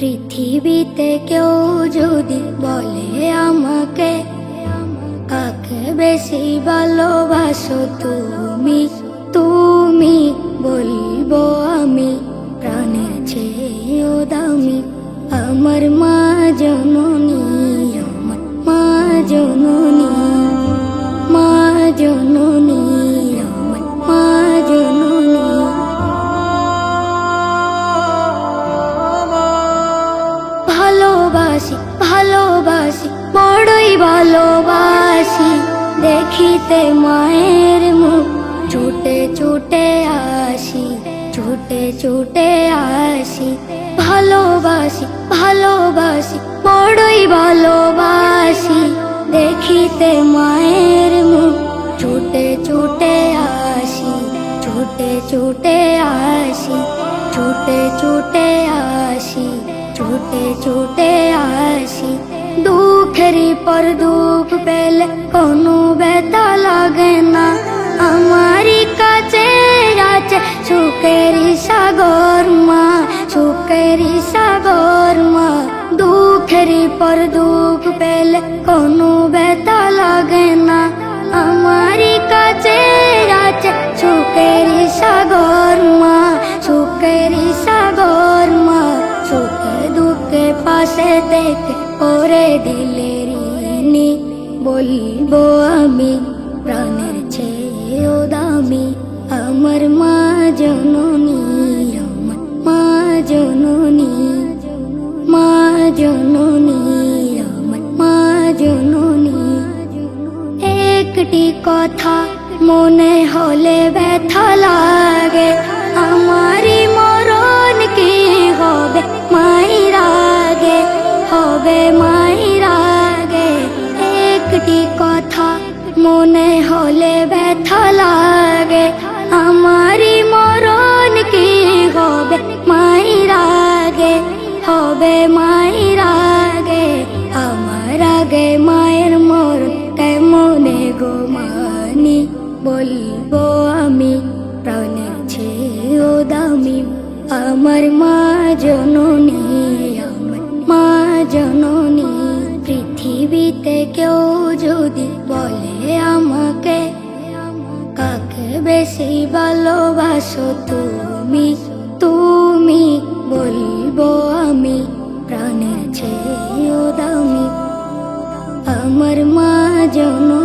পৃথিবীতে কেউ যদি বলে আমাকে কাকে বেশি ভালোবাসো তুমি, তুমি বলবো আমি প্রাণের চেয়েও দামি আমার মা জননী, আমার মা জননী, মা জননী, আমার মা জননী। ভালোবাসি ভালোবাসি বড়ই ভালোবাসি, দেখিতে মায়ের মুখ ছুটে ছুটে আসি, ছুটে ছুটে আসি। ভালোবাসি ভালোবাসি বড়ই ভালোবাসি, দেখিতে মায়ের মুখ ছুটে ছুটে আসি, ছুটে ছুটে আসি, ছুটে ছুটে আসি, ছুটে ছুটে আসি। দুঃখেরই পর দুঃখ পেলে কোনো ব্যথা লাগে না, আমারই কাছে আছে সুখেরই সাগর মা, সুখেরই সাগর মা। দুঃখেরই পর দুঃখ পেলে কোনো ব্যথা লাগে না, আমারই কাছে আছে সুখেরই সাগর মা, সুখেরই সাগর মা। সুখে দুঃখে পাশে দেখে ওরে দিলের ঋণী, বলবো আমি প্রাণের চেয়েও দামি আমার মা জননী, আমার মা জননী, মা জননী, আমার মা জননী। একটি কথা মনে হলে ব্যথা লাগে, আমারই মরণ কি হবে মায়ের আগে, হবে মায়ের আগে। একটি কথা মনে হলে ব্যথা লাগে, আমারই মরণ কি হবে মায়ের আগে, হবে মায়ের আগে। আমার আগে মায়ের মরণ কেমনে গো মানি, বলবো আমি প্রাণের চেয়েও দামি আমার মা জননী, আমার মা জননী। পৃথিবীতে কেউ যদি বলে আমাকে কাকে বেশি ভালোবাসো তুমি, তুমি বলবো আমি প্রাণের চেয়েও দামি আমার মা জননী।